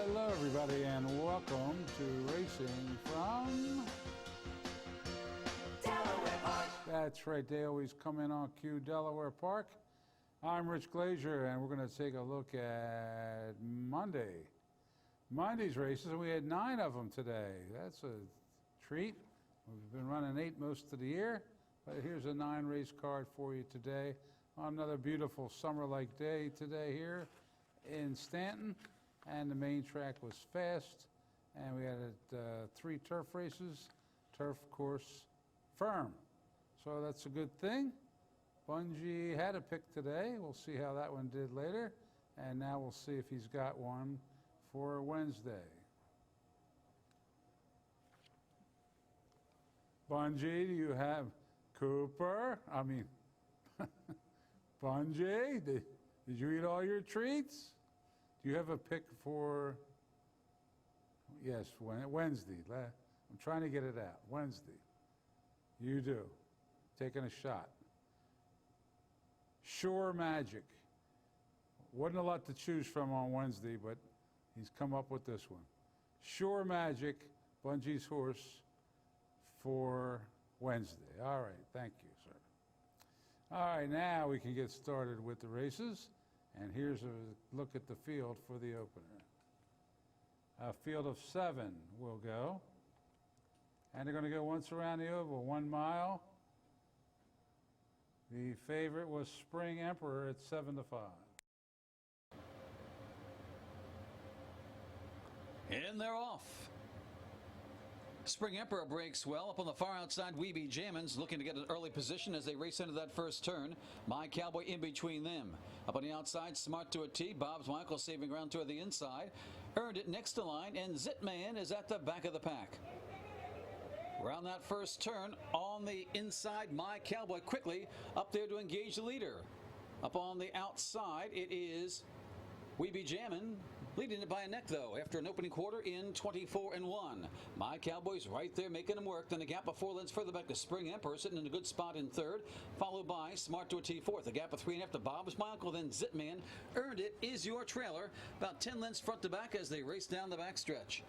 Hello, everybody, and welcome to Racing from Delaware Park. That's right, they always come in on cue, Delaware Park. I'm Rich Glazier, and we're going to take a look at Monday's races, and we had 9 of them today. That's a treat. We've been running 8 most of the year, but here's a 9 race card for you today on another beautiful summer-like day today here in Stanton. And the main track was fast, and we had 3 turf races, turf course firm. So that's a good thing. Bungie had a pick today. We'll see how that one did later. And now we'll see if he's got one for Wednesday. Bungie, do you have Cooper? Bungie, did you eat all your treats? Do you have a pick for, yes, Wednesday? I'm trying to get it out. Wednesday. You do. Taking a shot. Sure Magic. Wasn't a lot to choose from on Wednesday, but he's come up with this one. Sure Magic, Bungie's horse for Wednesday. All right, thank you, sir. All right, now we can get started with the races. And here's a look at the field for the opener. A field of 7 will go. And they're going to go once around the oval, 1 mile. The favorite was Spring Emperor at 7-5. And they're off. Spring Emperor breaks well. Up on the far outside, Jermyn's looking to get an early position as they race into that first turn. My Cowboy in between them. Up on the outside, Smart to a T. Bob's Michael saving ground toward the inside. Earned it next to line, and Zitman is at the back of the pack. Around that first turn, on the inside, My Cowboy quickly up there to engage the leader. Up on the outside, it is Jermyn. Leading it by a neck, though, after an opening quarter in 24-1. My Cowboys right there making them work. Then a gap of 4 lengths further back to Spring Emperor, sitting in a good spot in third, followed by Smart to a T fourth. A gap of 3.5 to Bob's My Uncle, then Zitman. Earned It is your trailer. About 10 lengths front to back as they race down the backstretch.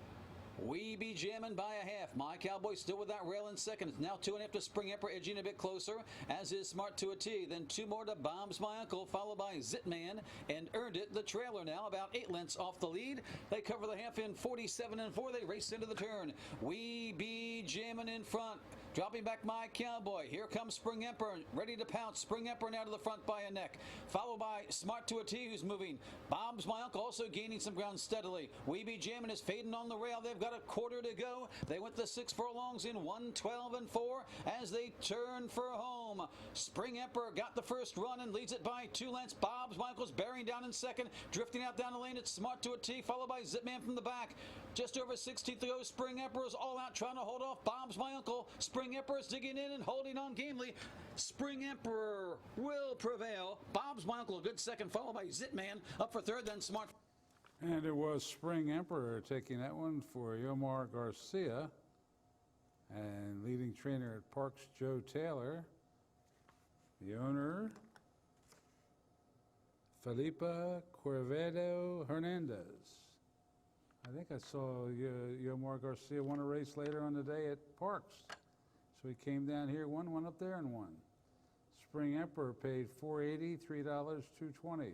Jermyn by a half. My Cowboy still with that rail in second. It's now 2.5 to Spring Emperor, edging a bit closer, as is Smart to a T. Then 2 more to Bob's My Uncle, followed by Zitman and Earned It. The trailer now about 8 lengths off the lead. They cover the half in 47-4. They race into the turn. Jermyn in front. Dropping back My Cowboy. Here comes Spring Emperor, ready to pounce. Spring Emperor now to the front by a neck. Followed by Smart to a T, who's moving. Bob's My Uncle also gaining some ground steadily. Jermyn is fading on the rail. They've got a quarter to go. They went the 6 furlongs in 1:12-4 as they turn for home. Spring Emperor got the first run and leads it by 2 lengths. Bob's My Uncle's bearing down in second. Drifting out down the lane, it's Smart to a T, followed by Zitman from the back. Just over 16th to go. Spring Emperor's all out trying to hold off Bob's My Uncle. Spring Emperor's digging in and holding on gamely. Spring Emperor will prevail. Bob's My Uncle a good second, followed by Zitman up for third, then Smart. And it was Spring Emperor taking that one for Yomar Garcia. And leading trainer at Parks, Joe Taylor. The owner, Felipe Corvedo Hernandez. I think I saw Yomar Garcia won a race later on the day at Parks. So he came down here, won up there and won. Spring Emperor paid $4.80, $3, $2.20.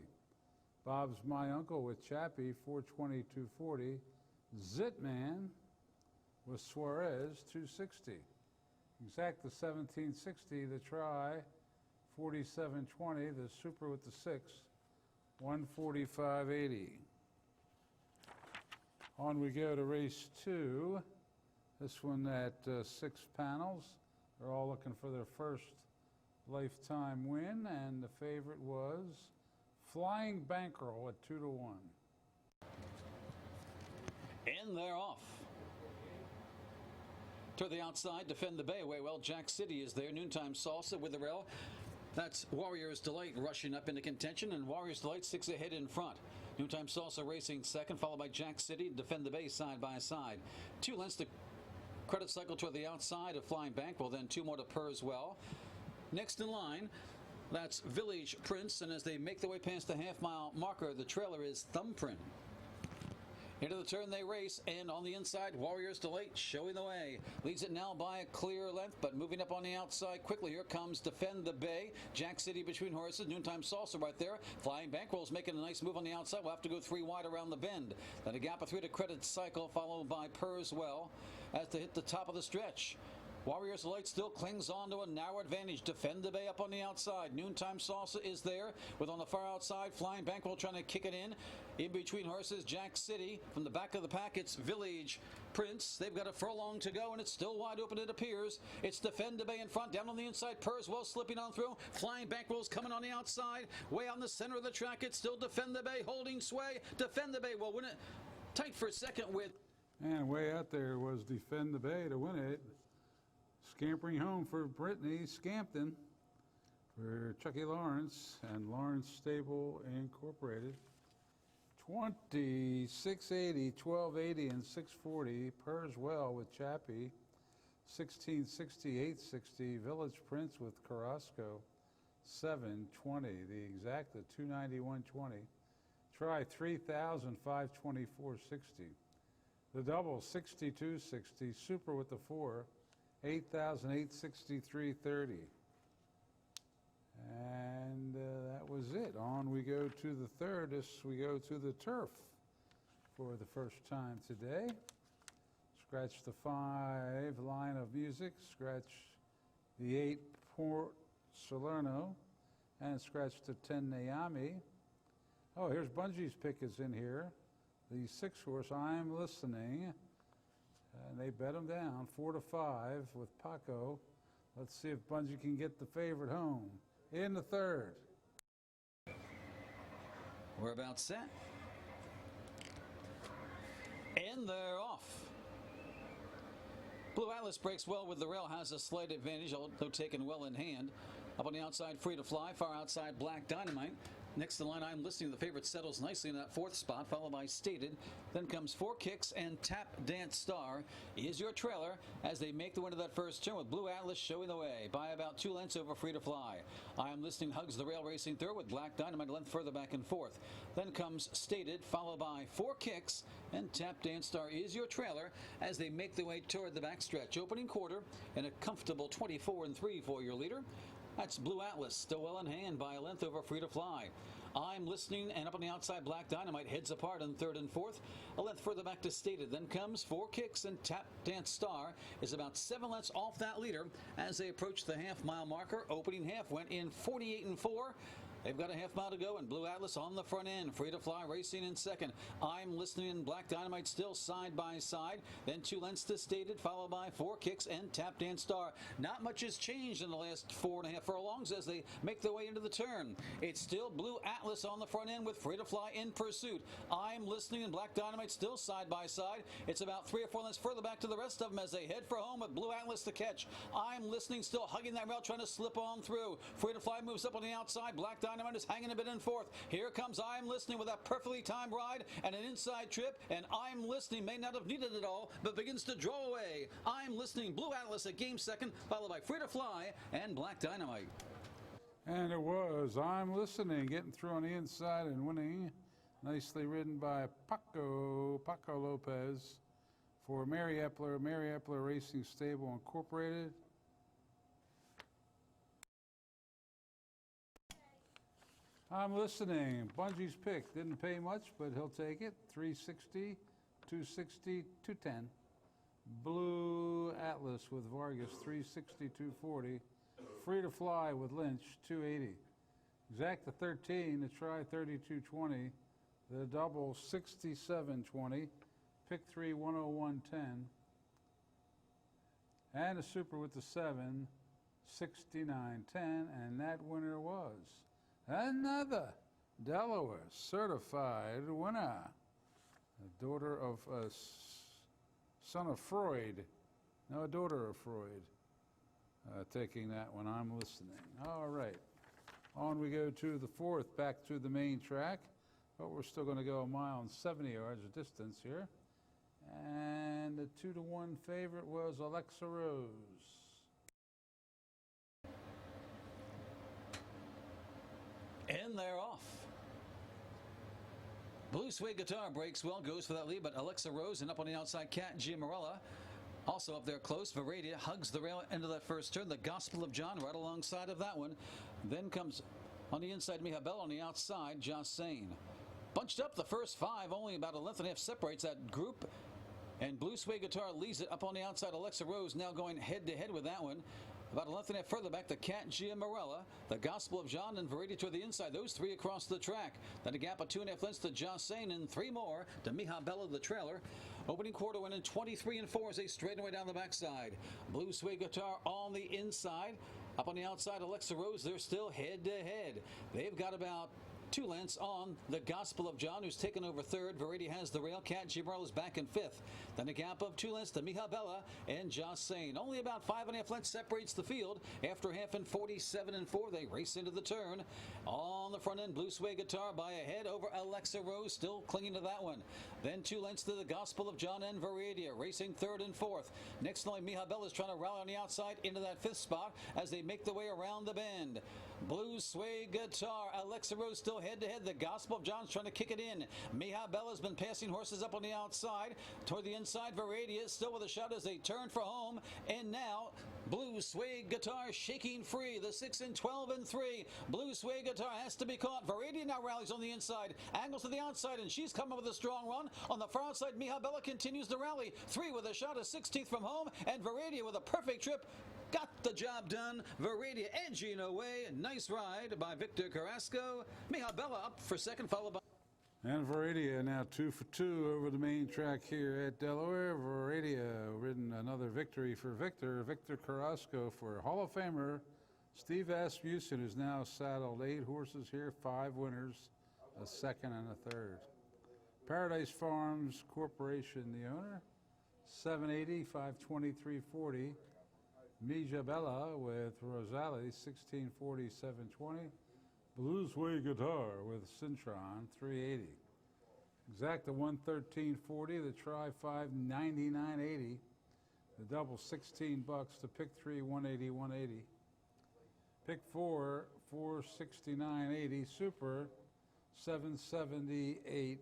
Bob's My Uncle with Chappie, $4.20, $2.40. Zitman with Suarez, $2.60. Exact the 1760, the try, $47.20. The super with the 6, $145.80. On we go to race 2. This one at 6 panels. They're all looking for their first lifetime win, and the favorite was Flying Bankroll at 2-1. And they're off. To the outside, defend the bay away. Well, Jack City is there. Noontime Salsa with the rail. That's Warrior's Delight rushing up into contention, and Warrior's Delight 6 ahead in front. Noontime Salsa racing second, followed by Jack City. Defend the Bay side by side. 2 lengths to Credit Cycle toward the outside of Flying Bankroll, then 2 more to Purswell. Next in line, that's Village Prince, and as they make their way past the half-mile marker, the trailer is Thumbprint. Into the turn they race, and on the inside, Warriors Delight showing the way. Leads it now by a clear length, but moving up on the outside quickly. Here comes Defend the Bay. Jack City between horses. Noontime Salsa right there. Flying Bankroll's making a nice move on the outside. We'll have to go 3 wide around the bend. Then a gap of 3 to Credit Cycle, followed by Purswell as to hit the top of the stretch. Warriors Light still clings on to a narrow advantage. Defend the Bay up on the outside. Noontime Salsa is there with on the far outside Flying Bankroll trying to kick it in. In between horses, Jack City. From the back of the pack, it's Village Prince. They've got a furlong to go, and it's still wide open, it appears. It's Defend the Bay in front. Down on the inside, Purswell slipping on through. Flying Bankroll's coming on the outside. Way on the center of the track, it's still Defend the Bay holding sway. Defend the Bay will win it. Tight for second with... And way out there was Defend the Bay to win it. Scampering home for Brittany Scampton for Chucky Lawrence and Lawrence Stable Incorporated. 2680, 1280, and 640. Purswell with Chappie. 1660, 860. Village Prince with Carrasco. 720. The exact at 291.20. Try 3,524.60. The double 62.60. Super with the 4. 8,863.30. And that was it. On we go to the third as we go to the turf for the first time today. Scratch the 5 line of music, scratch the 8 Port Salerno, and scratch the 10 Naomi. Oh, here's Bungie's pick is in here. The 6 horse, I'm Listening. And they bet them down 4 to 5 with Paco. Let's see if Bungie can get the favorite home in the third. We're about set. And they're off. Blue Atlas breaks well with the rail, has a slight advantage, although taken well in hand. Up on the outside, Free to Fly. Far outside, Black Dynamite. Next to the line, I'm Listening. The favorite settles nicely in that 4th spot, followed by Stated. Then comes 4 Kicks and Tap Dance Star is your trailer as they make the win of that first turn with Blue Atlas showing the way by about 2 lengths over Free to Fly. I Am Listening hugs the rail racing third with Black Dynamite a length further back and forth. Then comes Stated, followed by 4 Kicks and Tap Dance Star is your trailer as they make their way toward the backstretch. Opening quarter and a comfortable 24-3 for your leader. That's Blue Atlas, still well in hand by a length over Free to Fly. I'm Listening, and up on the outside, Black Dynamite heads apart in 3rd and 4th. A length further back to Stated. Then comes 4 Kicks, and Tap Dance Star is about 7 lengths off that leader as they approach the half-mile marker. Opening half went in 48-4. They've got a half mile to go, and Blue Atlas on the front end. Free to Fly racing in second. I'm Listening and Black Dynamite still side by side. Then 2 lengths to Stated, followed by 4 Kicks and Tap Dance Star. Not much has changed in the last 4.5 furlongs as they make their way into the turn. It's still Blue Atlas on the front end with Free to Fly in pursuit. I'm Listening and Black Dynamite still side by side. It's about 3 or 4 lengths further back to the rest of them as they head for home with Blue Atlas to catch. I'm Listening still hugging that rail, trying to slip on through. Free to Fly moves up on the outside. Black Dynamite is hanging a bit in 4th. Here comes I'm Listening with a perfectly timed ride and an inside trip, and I'm Listening may not have needed it all, but begins to draw away. I'm Listening, Blue Atlas at game second, followed by Free to Fly and Black Dynamite. And it was I'm Listening, getting through on the inside and winning. Nicely ridden by Paco Lopez for Mary Epler Racing Stable Incorporated. I'm Listening. Bungie's pick. Didn't pay much, but he'll take it. 360, 260, 210. Blue Atlas with Vargas, 360, 240. Free to Fly with Lynch, 280. Exacta 13, the try 32.20. The double 67.20. Pick 3, 101.10. And a super with the 7, 69.10. And that winner was another Delaware certified winner. A daughter of son of Freud. No, a daughter of Freud. Taking that one. I'm Listening. All right. On we go to the 4th, back to the main track. But we're still going to go 1 mile and 70 yards of distance here. And the 2-1 favorite was Alexa Rose. And they're off. Blue Suede Guitar breaks well, goes for that lead, but Alexa Rose and up on the outside, Cat Giumarello. Also up there close, Viridia hugs the rail into that first turn. The Gospel of John right alongside of that one. Then comes on the inside, Mihabella, on the outside, Jocelyn. Bunched up the first five, only about a length and a half separates that group. And Blue Suede Guitar leads it up on the outside. Alexa Rose now going head-to-head with that one. About a length and a half further back, the Cat Giumarello, the Gospel of John, and Viridia toward the inside. Those three across the track. Then a gap of 2.5 lengths to Jocelyn, and three more to Mihabella, the trailer. Opening quarter went in 23 4 as they straighten away down the backside. Blue Suede Guitar on the inside. Up on the outside, Alexa Rose, they're still head-to-head. They've got about 2 lengths on the Gospel of John, who's taken over third. Viridia has the rail. Cat Giumarello is back in fifth. Then a gap of 2 lengths to Mihabella and Jocelyn. Only about 5.5 lengths separates the field. After half in 47 4, they race into the turn. On the front end, Blue Suede Guitar by a head over Alexa Rose, still clinging to that one. Then 2 lengths to the Gospel of John and Viridia, racing third and fourth. Next only Mihabella is trying to rally on the outside into that fifth spot as they make their way around the bend. Blue Suede Guitar, Alexa Rose still head-to-head. The Gospel of John's trying to kick it in. Mihabella's been passing horses up on the outside. Toward the inside, Viridia still with a shot as they turn for home. And now, Blue Suede Guitar shaking free. The 6 and 12 and 3. Blue Suede Guitar has to be caught. Viridia now rallies on the inside. Angles to the outside, and she's coming with a strong run. On the far outside, Mihabella continues to rally. 3 with a shot of 16th from home. And Viridia with a perfect trip. Got the job done. Viridia edging away. Nice ride by Victor Carrasco. Mihabella up for second, followed by... And Viridia now 2 for 2 over the main track here at Delaware. Viridia ridden another victory for Victor Carrasco for Hall of Famer Steve Asmussen, who's now saddled 8 horses here, 5 winners, a second and a third. Paradise Farms Corporation, the owner, 780, 523.40. Mihabella with Rosali, 1640, 720. Blue Suede Guitar with Cintron, 380. Exacta 113.40. The Tri 5, 99.80. The double, $16. The pick 3, 180, 180. Pick 4, 469.80. Super, 778.40.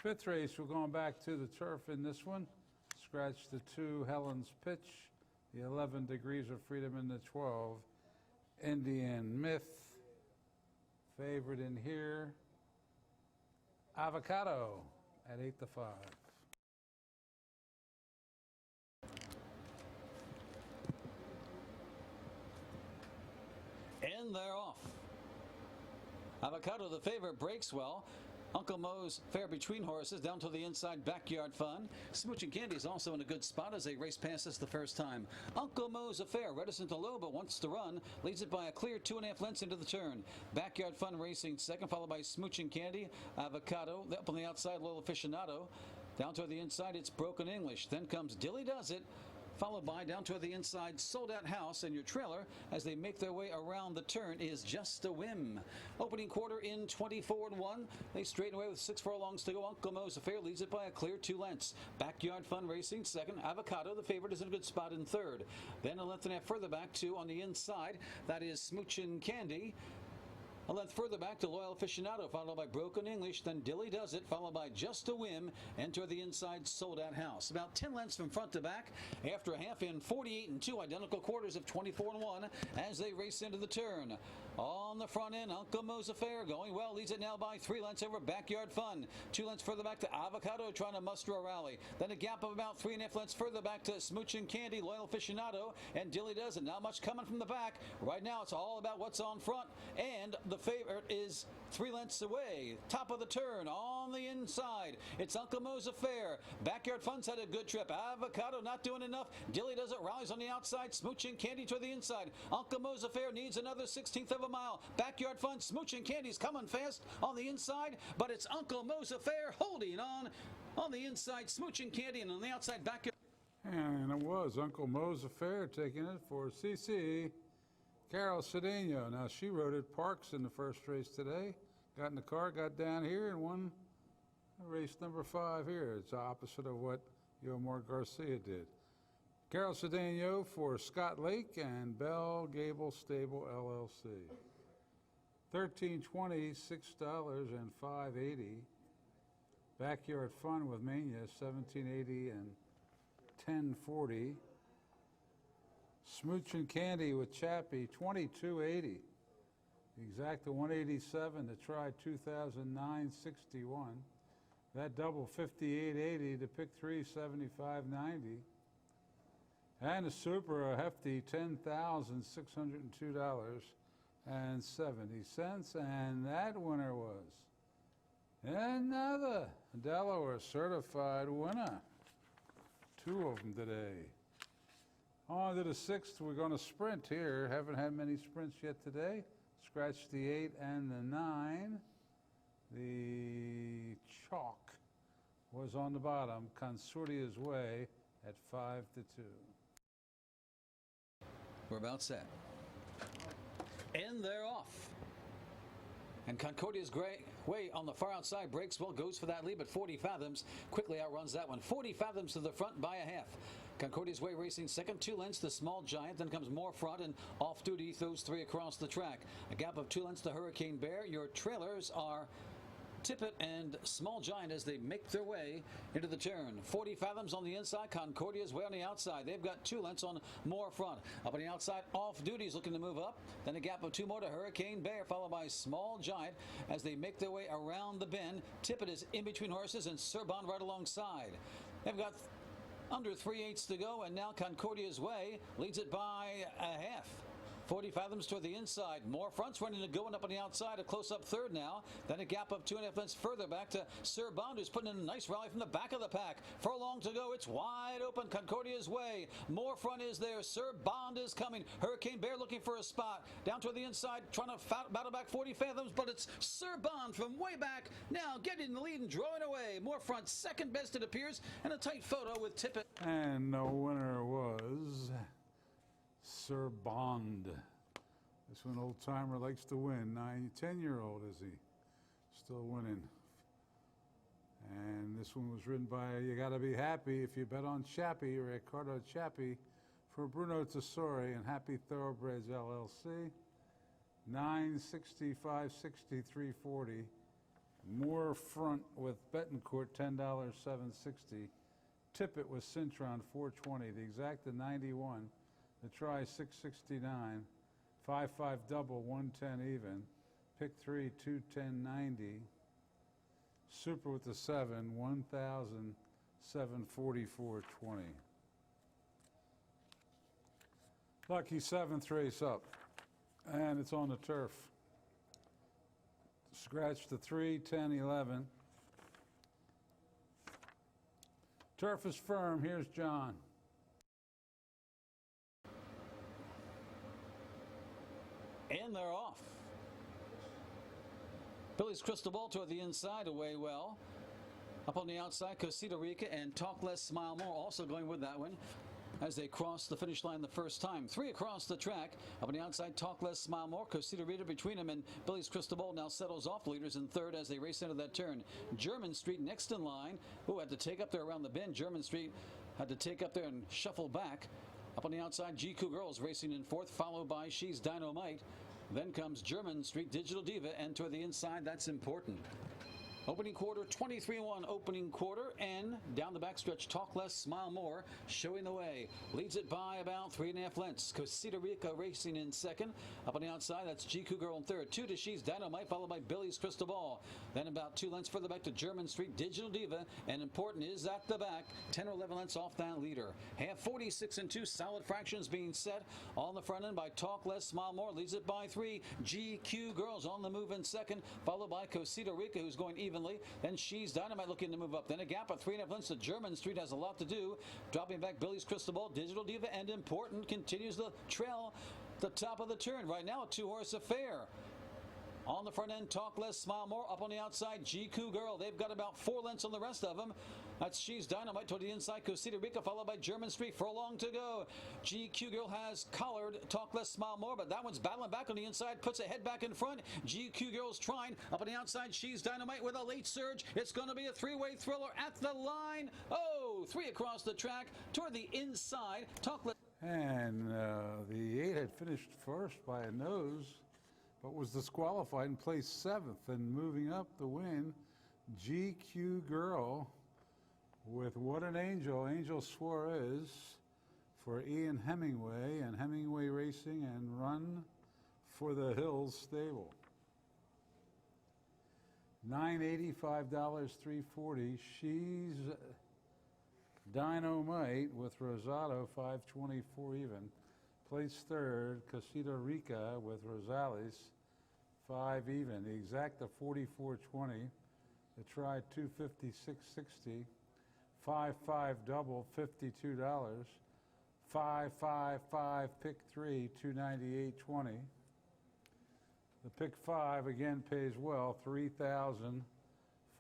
Fifth race, we're going back to the turf in this one. Scratch the 2, Helen's Pitch, the 11 Degrees of Freedom, and the 12, Indian Myth. Favorite in here, Avocado at 8 to 5. And they're off. Avocado, the favorite, breaks well. Uncle Mo's fair between horses down to the inside, Backyard Fun. Smooch and Candy is also in a good spot as they race past us the first time. Uncle Mo's affair, reticent to low but wants to run, leads it by a clear 2.5 lengths into the turn. Backyard Fun racing second, followed by Smooch and Candy, Avocado. Up on the outside, Little Aficionado. Down to the inside, it's Broken English. Then comes Dilly Does It, followed by down to the inside, Sold Out House, and your trailer as they make their way around the turn is Just a Whim. Opening quarter in 24 1. They straighten away with 6 furlongs to go. Uncle Mo's affair leads it by a clear 2 lengths. Backyard Fun racing second. Avocado, the favorite, is in a good spot in third. Then a length and a half further back to on the inside, that is Smooch and Candy. A length further back to Loyal Aficionado, followed by Broken English, then Dilly Does It, followed by Just a Whim, enter the inside Sold Out House. About 10 lengths from front to back after a half in 48 2, identical quarters of 24 1 as they race into the turn. On the front end, Uncle Mo's affair going well, leads it now by 3 lengths over Backyard Fun. 2 lengths further back to Avocado, trying to muster a rally. Then a gap of about 3.5 lengths further back to Smooch and Candy, Loyal Aficionado, and Dilly Does It. Not much coming from the back. Right now, it's all about what's on front, and the favorite is 3 lengths away. Top of the turn on the inside. It's Uncle Mo's affair. Backyard Fun's had a good trip. Avocado not doing enough. Dilly Does It rallies on the outside. Smooch and Candy to the inside. Uncle Mo's affair needs another 1/16 of a mile. Backyard Fun, Smooch and Candy's coming fast on the inside, but it's Uncle Mo's affair holding on the inside. Smooch and Candy, and on the outside, Backyard. And it was Uncle Mo's affair taking it for CC Carol Cedeno. Now, she rode at Parks in the first race today. Got in the car, got down here, and won race number 5 here. It's the opposite of what Yomar Garcia did. Carol Cedeno for Scott Lake and Bell Gable Stable, LLC. 1320, $6 and $5.80. Backyard Fun with Mania, 1780 and 1040. Smooch and Candy with Chappie, 2280. Exacta 187 to try 2009-61. That double 5880 to pick 3 75.90. And a super, a hefty $10,602.70. And that winner was another Delaware certified winner. 2 of them today. On to the 6th, we're going to sprint here. Haven't had many sprints yet today. Scratch the 8 and the 9. The chalk was on the bottom. Consortia's Way at 5 to 2. We're about set. And they're off. And Concordia's Way on the far outside breaks well, goes for that lead, but 40 Fathoms quickly outruns that one. 40 Fathoms to the front by a half. Concordia's Way racing second, 2 lengths to Small Giant, then comes More Front, and off duty throws 3 across the track. A gap of 2 lengths to Hurricane Bear. Your trailers are Tippett and Small Giant as they make their way into the turn. 40 Fathoms on the inside, Concordia's Way on the outside. They've got 2 lengths on More Front. Up on the outside, Off Duty is looking to move up. Then a gap of 2 more to Hurricane Bear, followed by Small Giant as they make their way around the bend. Tippett is in between horses and Bourbon right alongside. They've got under 3/8 to go, and now Concordia's Way leads it by a half. 40 Fathoms toward the inside. More Fronts running and going up on the outside. A close-up third now. Then a gap of 2.5 lengths further back to Bourbon, who's putting in a nice rally from the back of the pack. Furlong to go. It's wide open. Concordia's Way. More Front is there. Bourbon is coming. Hurricane Bear looking for a spot. Down toward the inside, trying to battle back 40 Fathoms, but it's Bourbon from way back. Now getting the lead and drawing away. More Front, second best it appears, and a tight photo with Tippett. And the winner was Bond. This one old timer likes to win. 10-year-old is he? Still winning. And this one was written by You Gotta Be Happy If You Bet on Chappie, Riccardo Chappie, for Bruno Tessori and Happy Thoroughbreds LLC. 965.63.40. More Front with Betancourt, $10.760. Tippett with Cintron, $4.20. The Exacta 91. The Try 669. 5-5 double, 110 even. Pick 3, 210.90. Super with the 7, 1,744.20. Lucky 7th race up, and it's on the turf. Scratch the 3, 10, 11. Turf is firm. Here's John. And they're off. Billy's Crystal Ball toward the inside, away well. Up on the outside, Cosita Rica and Talk Less, Smile More also going with that one as they cross the finish line the first time. 3 across the track. Up on the outside, Talk Less, Smile More. Cosita Rica between them, and Billy's Crystal Ball now settles off leaders in third as they race into that turn. Jermyn Street next in line. Who had to take up there around the bend. Jermyn Street had to take up there and shuffle back. Up on the outside, GQ Girls racing in fourth, followed by She's Dynamite. Then comes Jermyn Street, Digital Diva, and toward the inside, that's important. Opening quarter, 23-1 opening quarter, and down the backstretch, Talk Less, Smile More, showing the way. Leads it by about 3.5 lengths. Cosita Rica racing in second. Up on the outside, that's GQ Girl in third. 2 to She's Dynamite, followed by Billy's Crystal Ball. Then about 2 lengths further back to Jermyn Street, Digital Diva, and important is at the back, 10 or 11 lengths off that leader. Half 46 and 2 solid fractions being set on the front end by Talk Less, Smile More. Leads it by 3. GQ Girls on the move in second, followed by Cosita Rica, who's going evenly. Then She's Dynamite looking to move up. Then a gap of 3.5 lengths to Jermyn Street has a lot to do. Dropping back Billy's Crystal Ball, Digital Diva, and important continues the trail the top of the turn. Right now, a 2-horse affair. On the front end, Talk Less, Smile More. Up on the outside, GQ Girl. They've got about 4 lengths on the rest of them. That's She's Dynamite toward the inside. Cosita Rica, followed by Jermyn Street. Furlong to go. GQ Girl has collared Talk Less, Smile More, but that one's battling back on the inside. Puts a head back in front. GQ Girl's trying. Up on the outside, She's Dynamite with a late surge. It's going to be a 3-way thriller at the line. Oh, 3 across the track toward the inside. Talk Less. And the 8 had finished first by a nose. but was disqualified and placed 7th. And moving up the win, GQ Girl with What an Angel, Angel Suarez for Ian Hemingway and Hemingway Racing and Run for the Hills Stable. $985, $340. She's Dynamite with Rosado, $524 even. Placed 3rd, Casita Rica with Rosales, 5 even. The Exacta, $44.20. The Try, $250, $660. 5-5 double, $52. 5-5-5 pick 3, $298.20. The pick 5 again pays well, $3,000,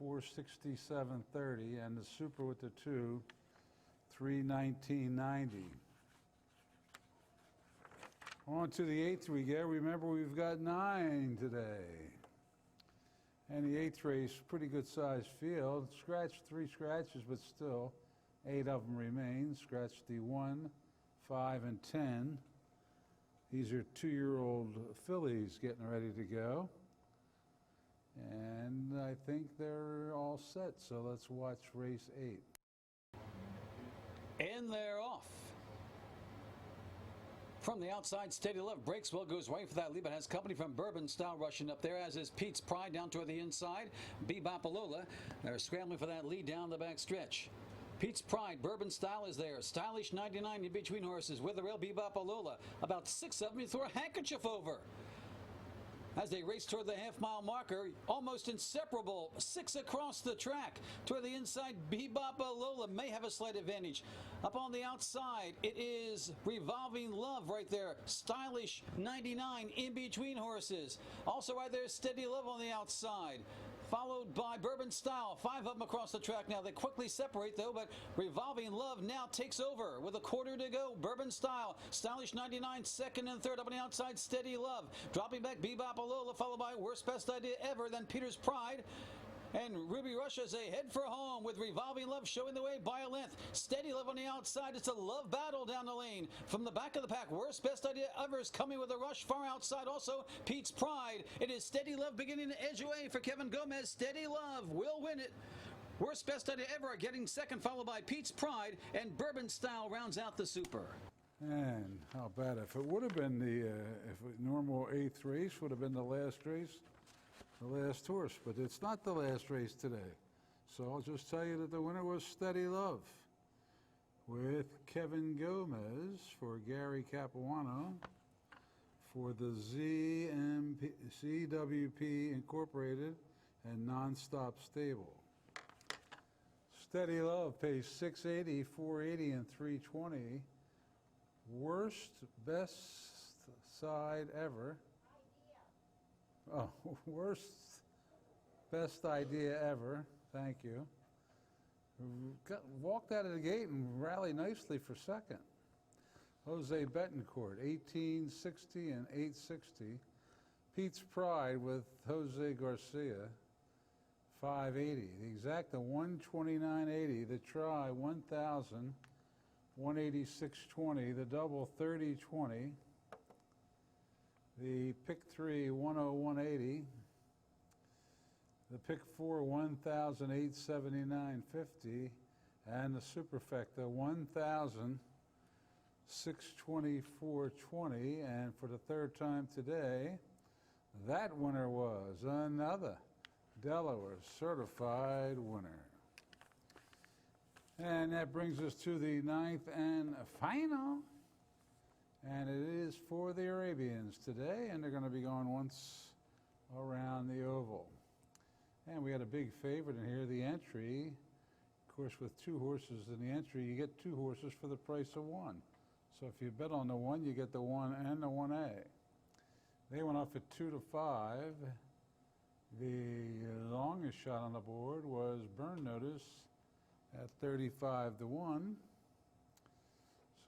$467.30, and the Super with the 2, $319.90. On to the 8th we get. Remember, we've got 9 today. And the 8th race, pretty good sized field. Scratched 3 scratches, but still 8 of them remain. Scratched the 1, 5, and 10. These are 2-year-old fillies getting ready to go. And I think they're all set, so let's watch race 8. And they're off. From the outside, Steady Love breaks well, goes right for that lead, but has company from Bourbon Style rushing up there, as is Pete's Pride down toward the inside. Bebopalola, they're scrambling for that lead down the back stretch. Pete's Pride, Bourbon Style is there. Stylish 99 in between horses with the rail Bebopalola. About 6 of them you throw a handkerchief over. As they race toward the half-mile marker, almost inseparable, 6 across the track. Toward the inside, Bebopalola may have a slight advantage. Up on the outside, it is Revolving Love right there. Stylish 99 in between horses. Also right there, Steady Love on the outside. Followed by Bourbon Style, 5 of them across the track now. They quickly separate though, but Revolving Love now takes over with a quarter to go. Bourbon Style, Stylish 99, 2nd and 3rd. Up on the outside, Steady Love. Dropping back, Bebopalola, followed by Worst Best Idea Ever, then Peter's Pride. And Ruby Russia's ahead for home with Revolving Love showing the way by a length. Steady Love on the outside. It's a love battle down the lane. From the back of the pack, Worst Best Idea Ever is coming with a rush far outside. Also, Pete's Pride. It is Steady Love beginning to edge away for Kevin Gomez. Steady Love will win it. Worst Best Idea Ever getting 2nd, followed by Pete's Pride, and Bourbon Style rounds out the Super. And how bad if it would have been the normal 8th race would have been the last race. The last horse, but it's not the last race today. So I'll just tell you that the winner was Steady Love with Kevin Gomez for Gary Capuano for the CWP Incorporated and Nonstop Stable. Steady Love pays $680, $480, and $320. Worst Best Side Ever. Oh, Worst Best Idea Ever. Thank you. Walked out of the gate and rallied nicely for 2nd. Jose Betancourt, 1860 and 860. Pete's Pride with Jose Garcia, 580. The Exacta, 129.80. The Try, 1,000, 186.20. The Double, 30.20. The pick 3, 101.80. The pick 4, 1,879.50. And the Superfecta, 1,624.20. And for the 3rd time today, that winner was another Delaware certified winner. And that brings us to the 9th and final. And it is for the Arabians today, and they're going to be going once around the oval. And we had a big favorite in here, the Entry. Of course, with 2 horses in the Entry, you get 2 horses for the price of 1. So if you bet on the 1, you get the 1 and the 1A. They went off at 2-5. The longest shot on the board was Burn Notice at 35-1.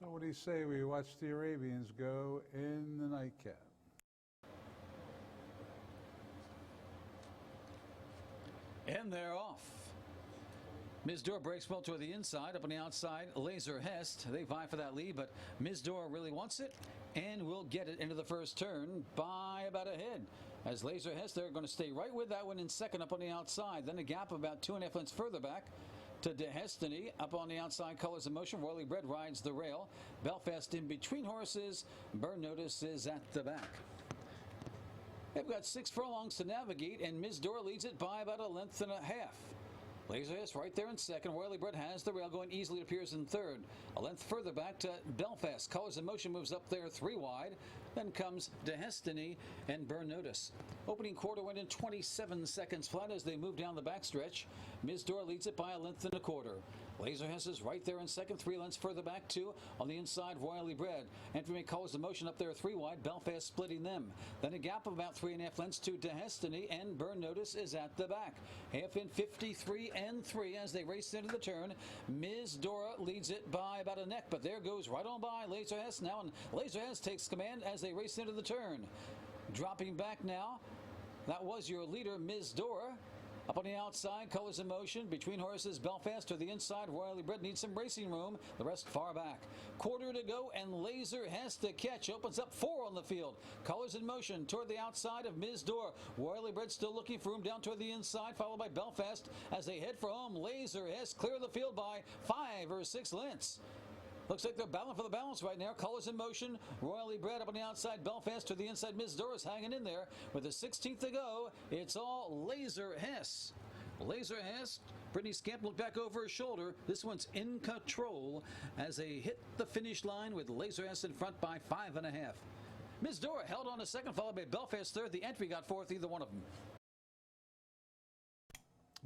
So what do you say we watch the Arabians go in the nightcap? And they're off. Ms. Dore breaks well toward the inside. Up on the outside, Laser Hest. They vie for that lead, but Ms. Dore really wants it. and will get it into the first turn by about a head. As Laser Hess, they're going to stay right with that one in second up on the outside. Then a gap about 2.5 lengths further back to Destiny up on the outside. Colors of Motion. Royally Bred rides the rail. Belfast in between horses. Burn Notice is at the back. They've got 6 furlongs to navigate, and Ms. Dora leads it by about 1.5 lengths. Laser Hess right there in second. Royally Bred has the rail, going easily, it appears, in third. A length further back to Belfast. Colors in Motion moves up there 3 wide. Then comes Destiny and Burn Notice. Opening quarter went in 27 seconds flat as they move down the backstretch. Ms. Dora leads it by 1.25 lengths. Laser Hess is right there in second, 3 lengths further back, 2 on the inside. Royally Bred. Entry Colors of Motion up there 3 wide. Belfast splitting them. Then a gap of about 3.5 lengths to Destiny, and Burn Notice is at the back. Half in 53 and 3 as they race into the turn. Ms. Dora leads it by about a neck, but there goes right on by Laser Hess now, and Laser Hess takes command as they race into the turn. Dropping back now, that was your leader, Ms. Dora. Up on the outside, Colors in Motion. Between horses, Belfast to the inside. Royally Bred needs some racing room. The rest far back. Quarter to go, and Laser has to catch. Opens up 4 on the field. Colors in Motion toward the outside of Ms. Dora. Royally Bred still looking for room down toward the inside, followed by Belfast as they head for home. Laser has cleared the field by 5 or 6 lengths. Looks like they're battling for the balance right now. Colors in Motion. Royally Bred up on the outside. Belfast to the inside. Ms. Dora's hanging in there. With a 16th to go, it's all Laser Hess. Laser Hess. Brittany Scamp looked back over her shoulder. This one's in control as they hit the finish line with Laser Hess in front by 5.5. Ms. Dora held on a second, followed by Belfast third. The entry got fourth, either one of them.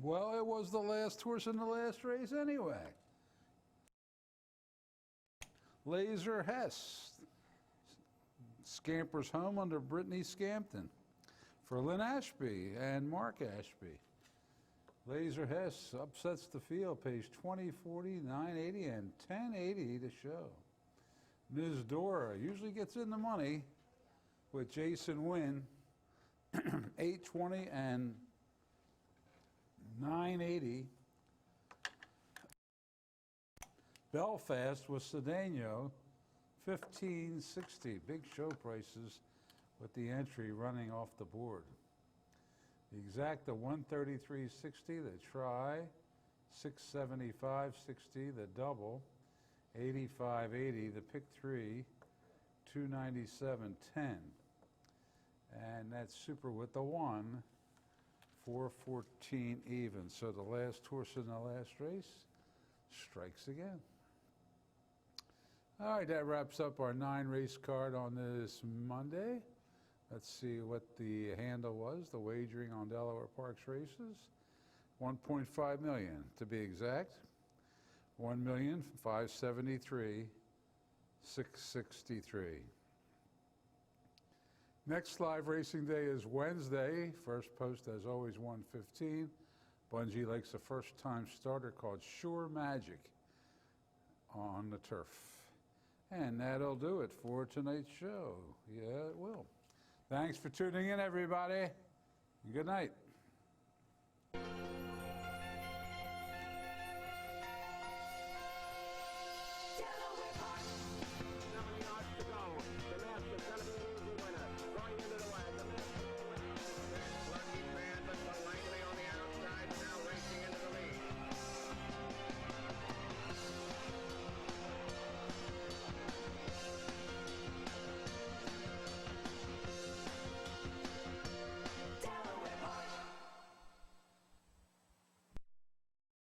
Well, it was the last horse in the last race anyway. Laser Hess scampers home under Brittany Scampton for Lynn Ashby and Mark Ashby. Laser Hess upsets the field, pays 20.40, 9.80, and 10.80 to show. Ms. Dora usually gets in the money with Jason Wynn, 8.20 and 9.80. Belfast with Centeno, 15.60. Big show prices with the entry running off the board. The exacta 133.60. The try 675.60. The double 85.80. The pick 3 297.10. And that's super with the 1 414 even. So the last horse in the last race strikes again. All right, that wraps up our 9-race card on this Monday. Let's see what the handle was, the wagering on Delaware Parks races. 1.5 million to be exact. 1,573,663. Next live racing day is Wednesday. First post, as always, 1:15. Bungie Lake's a first-time starter called Sure Magic on the turf. And that'll do it for tonight's show. Yeah, it will. Thanks for tuning in, everybody. Good night.